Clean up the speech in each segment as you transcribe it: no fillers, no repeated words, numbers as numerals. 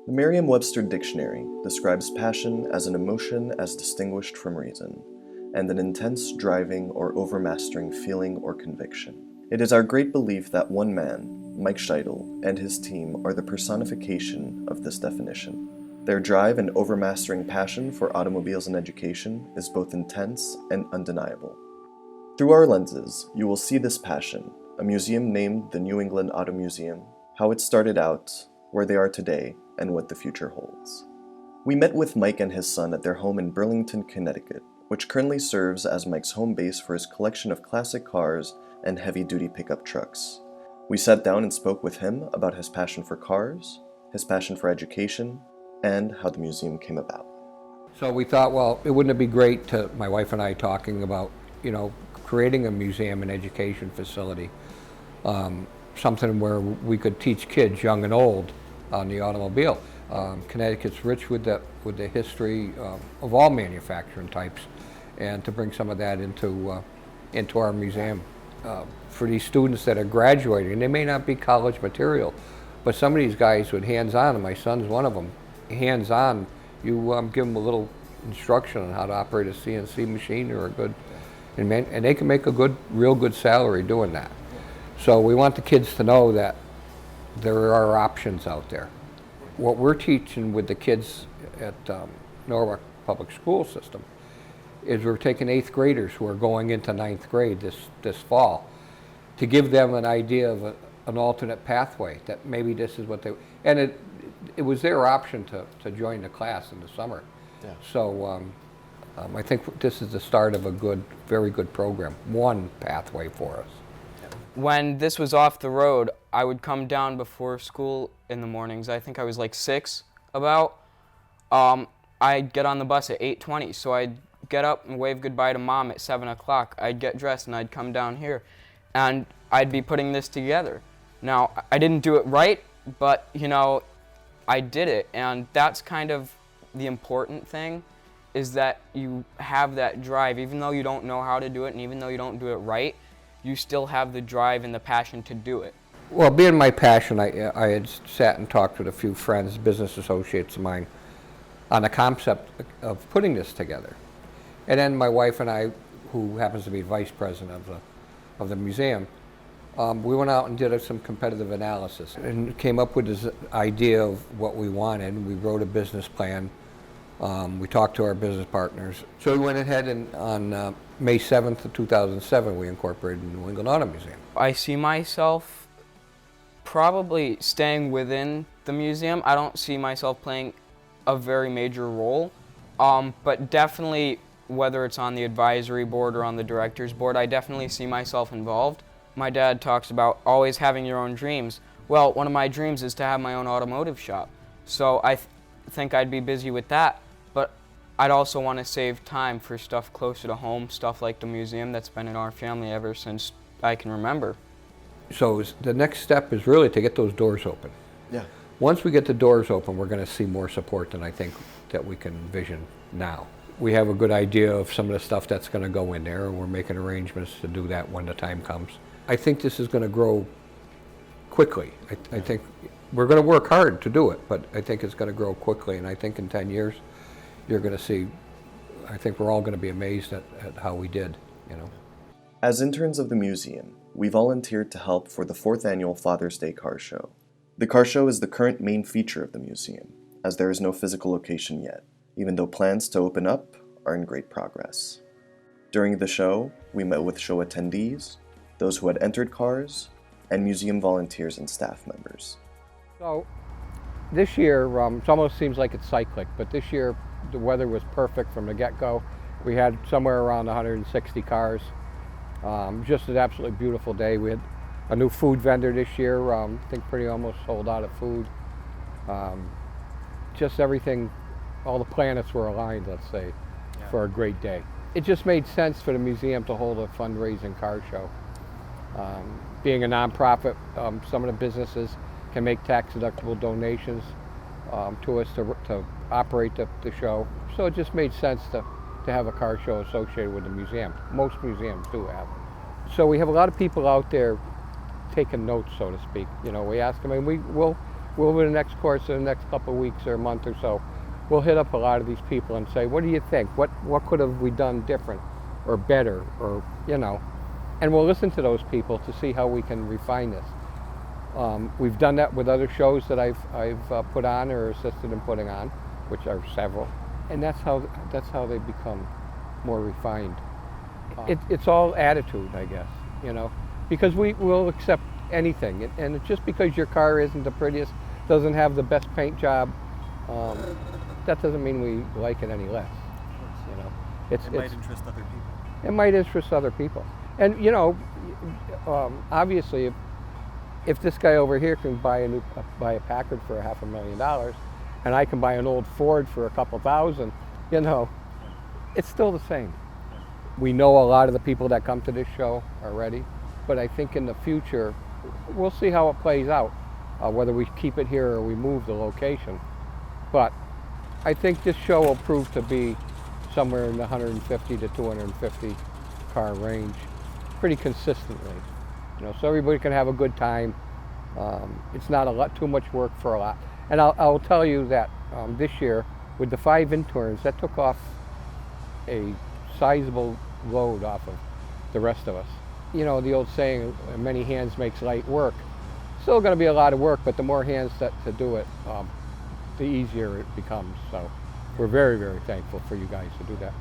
The Merriam-Webster Dictionary describes passion as an emotion as distinguished from reason, and an intense driving or overmastering feeling or conviction. It is our great belief that one man, Mike Scheidel, and his team are the personification of this definition. Their drive and overmastering passion for automobiles and education is both intense and undeniable. Through our lenses, you will see this passion, a museum named the New England Auto Museum, how it started out, where they are today, and what the future holds. We met with Mike and his son at their home in Burlington, Connecticut, which currently serves as Mike's home base for his collection of classic cars and heavy-duty pickup trucks. We sat down and spoke with him about his passion for cars, his passion for education, and how the museum came about. So we thought, well, wouldn't it be great to, my wife and I talking about, creating a museum and education facility, something where we could teach kids, young and old, on the automobile. Connecticut's rich with the history of all manufacturing types, and to bring some of that into our museum. For these students that are graduating, and they may not be college material, but some of these guys with hands-on, and my son's one of them, hands-on, you give them a little instruction on how to operate a CNC machine or and they can make a real good salary doing that. So we want the kids to know that there are options out there. What we're teaching with the kids at Norwalk Public School System is we're taking 8th graders who are going into 9th grade this fall to give them an idea of an alternate pathway, that maybe this is what and it was their option to join the class in the summer. Yeah. So I think this is the start of a very good program, one pathway for us. When this was off the road, I would come down before school in the mornings. I think I was like 6 about. I'd get on the bus at 8:20, so I'd get up and wave goodbye to Mom at 7 o'clock. I'd get dressed and I'd come down here, and I'd be putting this together. Now, I didn't do it right, but, I did it, and that's kind of the important thing, is that you have that drive. Even though you don't know how to do it, and even though you don't do it right, you still have the drive and the passion to do it. Well, being my passion, I had sat and talked with a few friends, business associates of mine, on the concept of putting this together. And then my wife and I, who happens to be vice president of the museum, we went out and did some competitive analysis and came up with this idea of what we wanted. We wrote a business plan. We talked to our business partners. So we went ahead and on May 7th of 2007, we incorporated the New England Auto Museum. I see myself probably staying within the museum. I don't see myself playing a very major role, but definitely, whether it's on the advisory board or on the director's board, I definitely see myself involved. My dad talks about always having your own dreams. Well, one of my dreams is to have my own automotive shop. So I think I'd be busy with that, but I'd also want to save time for stuff closer to home, stuff like the museum that's been in our family ever since I can remember. So the next step is really to get those doors open. Yeah. Once we get the doors open, we're going to see more support than I think that we can envision now. We have a good idea of some of the stuff that's going to go in there, and we're making arrangements to do that when the time comes. I think this is going to grow quickly. I think we're going to work hard to do it, but I think it's going to grow quickly, and I think in 10 years, you're going to see, I think we're all going to be amazed at how we did, As interns of the museum, we volunteered to help for the 4th annual Father's Day Car Show. The car show is the current main feature of the museum, as there is no physical location yet, even though plans to open up are in great progress. During the show, we met with show attendees, those who had entered cars, and museum volunteers and staff members. So this year, it almost seems like it's cyclic, but this year the weather was perfect from the get-go. We had somewhere around 160 cars. Just an absolutely beautiful day. We had a new food vendor this year. I think pretty almost sold out of food. Just everything, all the planets were aligned, let's say, for a great day. It just made sense for the museum to hold a fundraising car show. Being a nonprofit, some of the businesses can make tax-deductible donations to us to operate the show. So it just made sense to have a car show associated with the museum. Most museums do have. So we have a lot of people out there taking notes, so to speak. We ask them, and we'll over the next course of the next couple of weeks or a month or so, we'll hit up a lot of these people and say, what do you think? What could have we done different or better, or, you know? And we'll listen to those people to see how we can refine this. We've done that with other shows that I've put on or assisted in putting on, which are several, and that's how they become more refined. It's all attitude, I guess, you know, because we will accept anything, and just because your car isn't the prettiest, doesn't have the best paint job, that doesn't mean we like it any less. You know, it might interest other people. It might interest other people, and you know, obviously, if this guy over here can buy a Packard for $500,000, and I can buy an old Ford for a couple thousand, you know, it's still the same. We know a lot of the people that come to this show already, but I think in the future, we'll see how it plays out, whether we keep it here or we move the location. But I think this show will prove to be somewhere in the 150 to 250 car range pretty consistently. You know, so everybody can have a good time. It's not a lot too much work for a lot. And I'll tell you that this year, with the 5 interns, that took off a sizable load off of the rest of us. You know, the old saying, many hands makes light work. Still going to be a lot of work, but the more hands to do it, the easier it becomes. So we're very, very thankful for you guys to do that.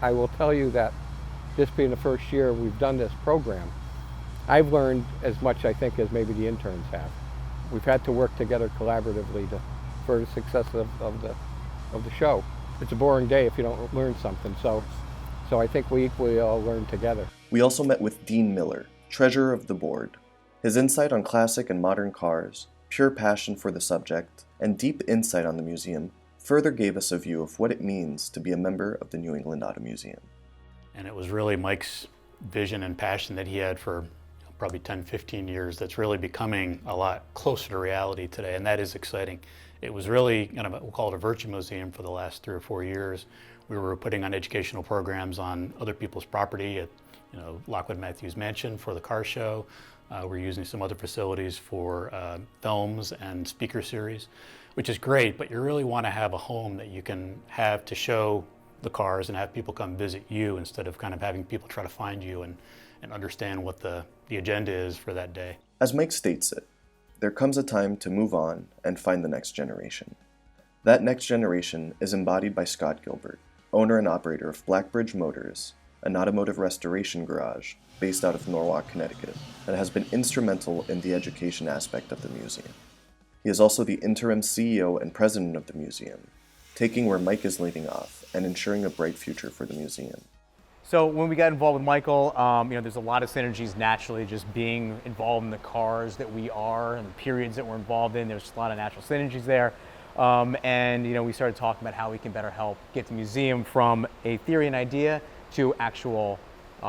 I will tell you that this being the first year we've done this program, I've learned as much, I think, as maybe the interns have. We've had to work together collaboratively for the success of the show. It's a boring day if you don't learn something, so I think we equally all learn together. We also met with Dean Miller, treasurer of the board. His insight on classic and modern cars, pure passion for the subject, and deep insight on the museum further gave us a view of what it means to be a member of the New England Auto Museum. And it was really Mike's vision and passion that he had for probably 10, 15 years that's really becoming a lot closer to reality today, and that is exciting. It was really kind of, we'll call it a virtue museum for the last 3 or 4 years. We were putting on educational programs on other people's property at, you know, Lockwood Matthews Mansion for the car show. We're using some other facilities for films and speaker series, which is great, but you really want to have a home that you can have to show the cars and have people come visit you instead of kind of having people try to find you and understand what the agenda is for that day. As Mike states it, there comes a time to move on and find the next generation. That next generation is embodied by Scott Gilbert, owner and operator of Blackbridge Motors, an automotive restoration garage based out of Norwalk, Connecticut, that has been instrumental in the education aspect of the museum. He is also the interim CEO and president of the museum, taking where Mike is leading off and ensuring a bright future for the museum. So when we got involved with Michael, you know, there's a lot of synergies naturally just being involved in the cars that we are and the periods that we're involved in. There's a lot of natural synergies there. And, you know, we started talking about how we can better help get the museum from a theory and idea to actual, you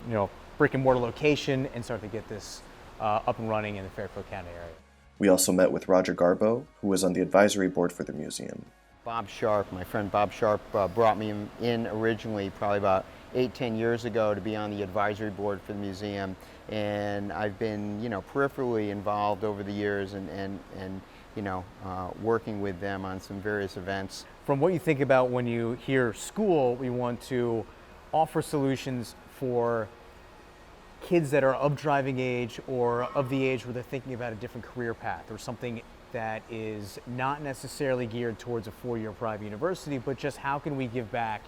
know, brick and mortar location and start to get this up and running in the Fairfield County area. We also met with Roger Garbo, who was on the advisory board for the museum. Bob Sharp, my friend Bob Sharp, brought me in originally probably about 8-10 years ago to be on the advisory board for the museum, and I've been, you know, peripherally involved over the years and you know, working with them on some various events. From what you think about when you hear school, we want to offer solutions for kids that are of driving age or of the age where they're thinking about a different career path or something that is not necessarily geared towards a 4-year private university, but just how can we give back,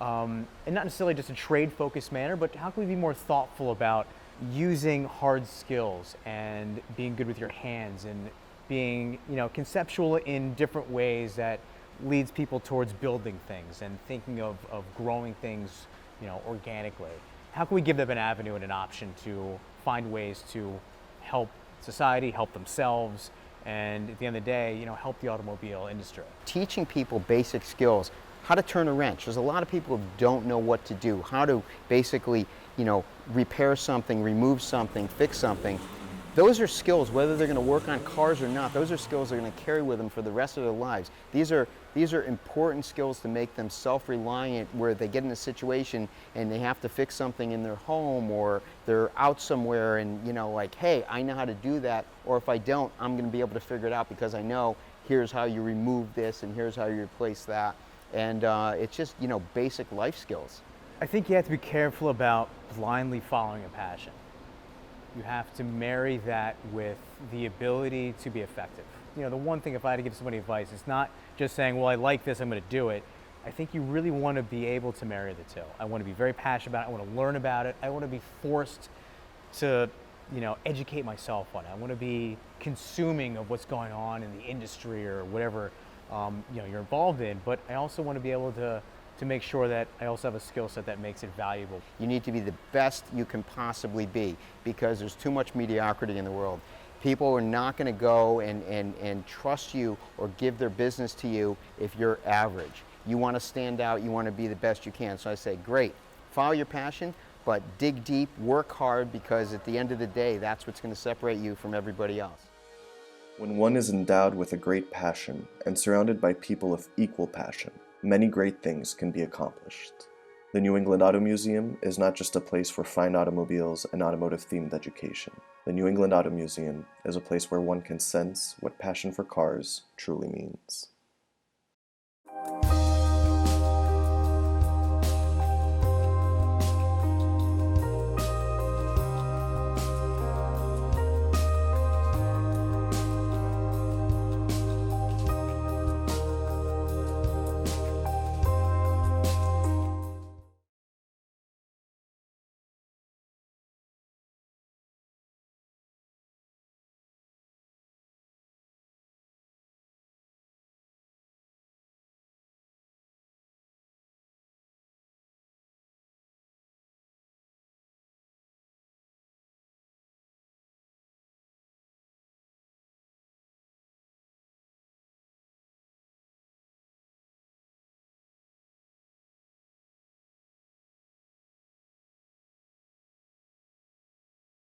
and not necessarily just a trade-focused manner, but how can we be more thoughtful about using hard skills and being good with your hands and being, you know, conceptual in different ways that leads people towards building things and thinking of growing things, you know, organically. How can we give them an avenue and an option to find ways to help society, help themselves, and at the end of the day, you know, help the automobile industry? Teaching people basic skills, how to turn a wrench. There's a lot of people who don't know what to do, how to basically, you know, repair something, remove something, fix something. Those are skills, whether they're going to work on cars or not, those are skills they're going to carry with them for the rest of their lives. These are important skills to make them self-reliant, where they get in a situation and they have to fix something in their home or they're out somewhere and, you know, like, hey, I know how to do that, or if I don't, I'm going to be able to figure it out because I know here's how you remove this and here's how you replace that. And it's just, you know, basic life skills. I think you have to be careful about blindly following a passion. You have to marry that with the ability to be effective. You know, the one thing, if I had to give somebody advice, it's not just saying, well, I like this, I'm going to do it. I think you really want to be able to marry the two. I want to be very passionate about it. I want to learn about it. I want to be forced to, you know, educate myself on it. I want to be consuming of what's going on in the industry or whatever, you know, you're involved in. But I also want to be able to make sure that I also have a skill set that makes it valuable. You need to be the best you can possibly be because there's too much mediocrity in the world. People are not going to go and trust you or give their business to you if you're average. You want to stand out, you want to be the best you can. So I say, great, follow your passion, but dig deep, work hard, because at the end of the day, that's what's going to separate you from everybody else. When one is endowed with a great passion and surrounded by people of equal passion, many great things can be accomplished. The New England Auto Museum is not just a place for fine automobiles and automotive-themed education. The New England Auto Museum is a place where one can sense what passion for cars truly means.